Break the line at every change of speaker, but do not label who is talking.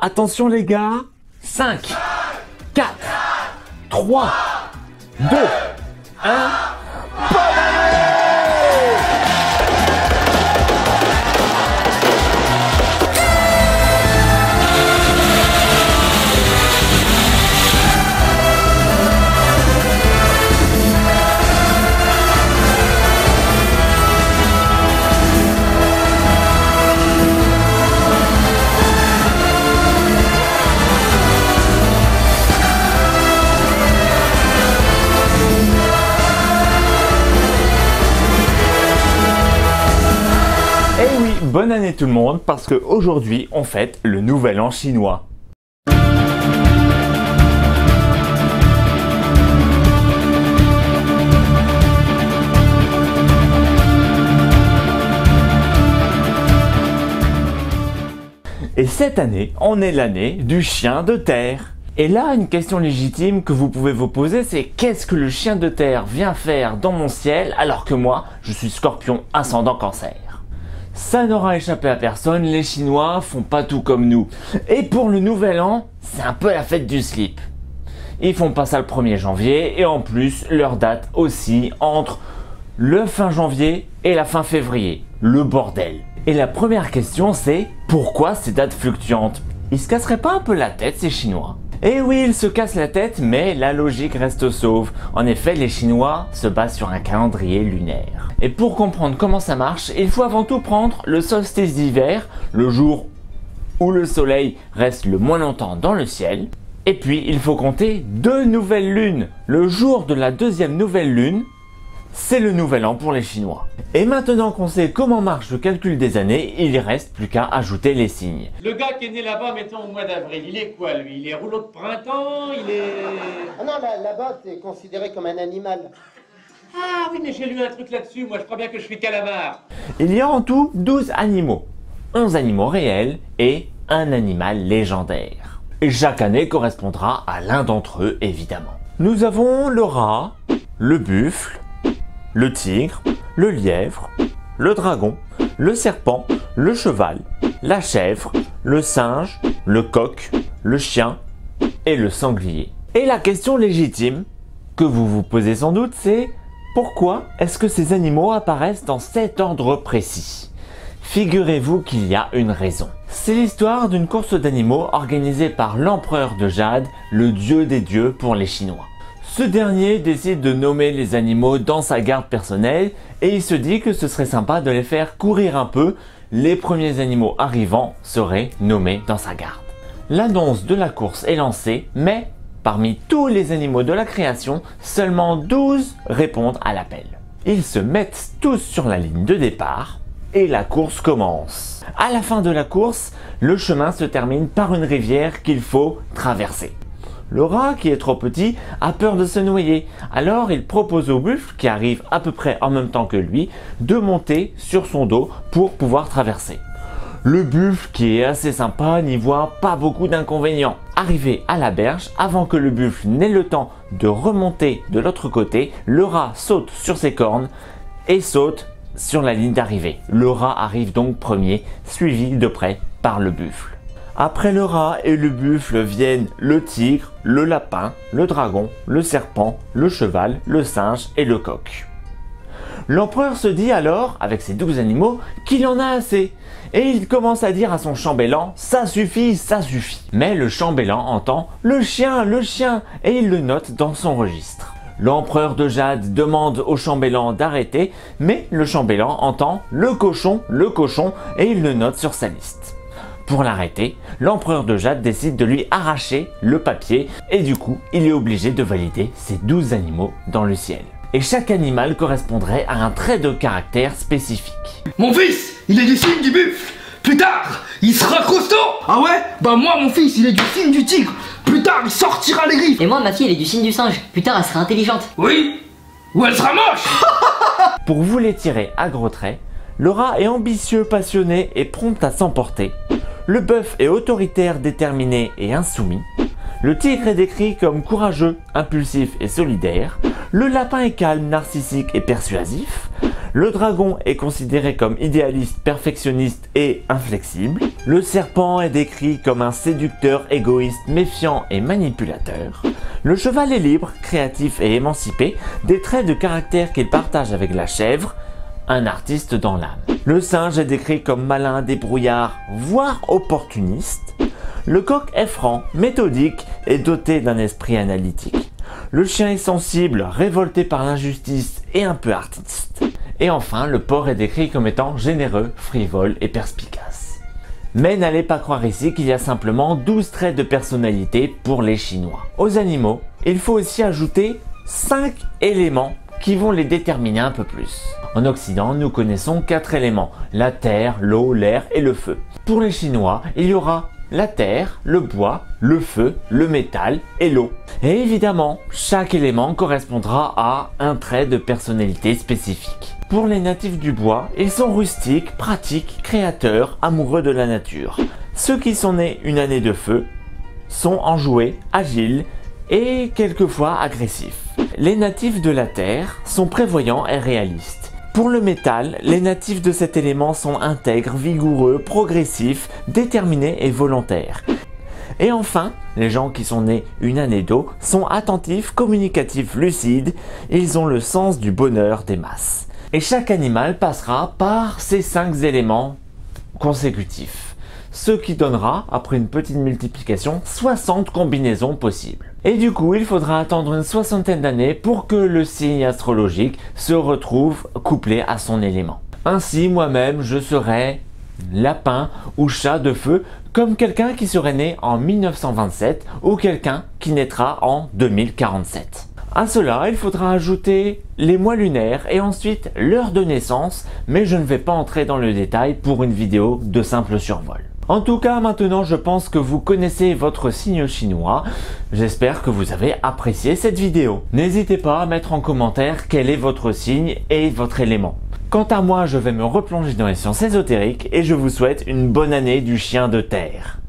Attention les gars, 5, 4, 3, 2, 1, bonne année! Bonne année tout le monde, parce qu'aujourd'hui on fête le nouvel an chinois. Et cette année, on est l'année du chien de terre. Et là, une question légitime que vous pouvez vous poser, c'est qu'est-ce que le chien de terre vient faire dans mon ciel alors que moi, je suis Scorpion ascendant Cancer? Ça n'aura échappé à personne, les Chinois font pas tout comme nous. Et pour le nouvel an, c'est un peu la fête du slip. Ils font pas ça le 1er janvier et en plus, leur date aussi entre le fin janvier et la fin février. Le bordel. Et la première question c'est, pourquoi ces dates fluctuantes? Ils se casseraient pas un peu la tête ces Chinois? Et oui, ils se cassent la tête, mais la logique reste sauve. En effet, les Chinois se basent sur un calendrier lunaire. Et pour comprendre comment ça marche, il faut avant tout prendre le solstice d'hiver, le jour où le soleil reste le moins longtemps dans le ciel. Et puis, il faut compter 2 nouvelles lunes. Le jour de la 2e nouvelle lune, c'est le nouvel an pour les Chinois. Et maintenant qu'on sait comment marche le calcul des années, il ne reste plus qu'à ajouter les signes.
Le gars qui est né là-bas, mettons au mois d'avril, il est quoi lui? Il est rouleau de printemps? Il est...
Ah non, là-bas, c'est considéré comme un animal.
Ah oui, mais j'ai lu un truc là-dessus, moi je crois bien que je suis calamar.
Il y a en tout 12 animaux. 11 animaux réels et un animal légendaire. Et chaque année correspondra à l'un d'entre eux, évidemment. Nous avons le rat, le buffle, le tigre, le lièvre, le dragon, le serpent, le cheval, la chèvre, le singe, le coq, le chien et le sanglier. Et la question légitime que vous vous posez sans doute, c'est pourquoi est-ce que ces animaux apparaissent dans cet ordre précis? Figurez-vous qu'il y a une raison. C'est l'histoire d'une course d'animaux organisée par l'empereur de Jade, le dieu des dieux pour les Chinois. Ce dernier décide de nommer les animaux dans sa garde personnelle et il se dit que ce serait sympa de les faire courir un peu. Les premiers animaux arrivants seraient nommés dans sa garde. L'annonce de la course est lancée, mais parmi tous les animaux de la création, seulement 12 répondent à l'appel. Ils se mettent tous sur la ligne de départ et la course commence. À la fin de la course, le chemin se termine par une rivière qu'il faut traverser. Le rat, qui est trop petit, a peur de se noyer, alors il propose au buffle, qui arrive à peu près en même temps que lui, de monter sur son dos pour pouvoir traverser. Le buffle, qui est assez sympa, n'y voit pas beaucoup d'inconvénients. Arrivé à la berge, avant que le buffle n'ait le temps de remonter de l'autre côté, le rat saute sur ses cornes et saute sur la ligne d'arrivée. Le rat arrive donc premier, suivi de près par le buffle. Après le rat et le buffle viennent le tigre, le lapin, le dragon, le serpent, le cheval, le singe et le coq. L'empereur se dit alors, avec ces 12 animaux, qu'il en a assez. Et il commence à dire à son chambellan, ça suffit, ça suffit. Mais le chambellan entend le chien, et il le note dans son registre. L'empereur de Jade demande au chambellan d'arrêter, mais le chambellan entend le cochon, et il le note sur sa liste. Pour l'arrêter, l'empereur de Jade décide de lui arracher le papier et du coup, il est obligé de valider ces 12 animaux dans le ciel. Et chaque animal correspondrait à un trait de caractère spécifique.
Mon fils, il est du signe du buffle. Plus tard, il sera costaud. Ah ouais? Bah moi, mon fils, il est du signe du tigre. Plus tard, il sortira les griffes.
Et moi, ma fille, elle est du signe du singe. Plus tard, elle sera intelligente.
Oui, ou elle sera moche.
Pour vous les tirer à gros traits, le rat est ambitieux, passionné et prompt à s'emporter. Le bœuf est autoritaire, déterminé et insoumis. Le tigre est décrit comme courageux, impulsif et solidaire. Le lapin est calme, narcissique et persuasif. Le dragon est considéré comme idéaliste, perfectionniste et inflexible. Le serpent est décrit comme un séducteur, égoïste, méfiant et manipulateur. Le cheval est libre, créatif et émancipé, des traits de caractère qu'il partage avec la chèvre, un artiste dans l'âme. Le singe est décrit comme malin, débrouillard, voire opportuniste. Le coq est franc, méthodique et doté d'un esprit analytique. Le chien est sensible, révolté par l'injustice et un peu artiste. Et enfin, le porc est décrit comme étant généreux, frivole et perspicace. Mais n'allez pas croire ici qu'il y a simplement 12 traits de personnalité pour les Chinois. Aux animaux, il faut aussi ajouter 5 éléments qui vont les déterminer un peu plus. En Occident, nous connaissons 4 éléments, la terre, l'eau, l'air et le feu. Pour les Chinois, il y aura la terre, le bois, le feu, le métal et l'eau. Et évidemment, chaque élément correspondra à un trait de personnalité spécifique. Pour les natifs du bois, ils sont rustiques, pratiques, créateurs, amoureux de la nature. Ceux qui sont nés une année de feu sont enjoués, agiles et quelquefois agressifs. Les natifs de la terre sont prévoyants et réalistes. Pour le métal, les natifs de cet élément sont intègres, vigoureux, progressifs, déterminés et volontaires. Et enfin, les gens qui sont nés une année d'eau sont attentifs, communicatifs, lucides, ils ont le sens du bonheur des masses. Et chaque animal passera par ces 5 éléments consécutifs, ce qui donnera, après une petite multiplication, 60 combinaisons possibles. Et du coup, il faudra attendre une 60aine d'années pour que le signe astrologique se retrouve couplé à son élément. Ainsi, moi-même, je serai lapin ou chat de feu, comme quelqu'un qui serait né en 1927 ou quelqu'un qui naîtra en 2047. À cela, il faudra ajouter les mois lunaires et ensuite l'heure de naissance, mais je ne vais pas entrer dans le détail pour une vidéo de simple survol. En tout cas, maintenant, je pense que vous connaissez votre signe chinois. J'espère que vous avez apprécié cette vidéo. N'hésitez pas à mettre en commentaire quel est votre signe et votre élément. Quant à moi, je vais me replonger dans les sciences ésotériques et je vous souhaite une bonne année du chien de terre.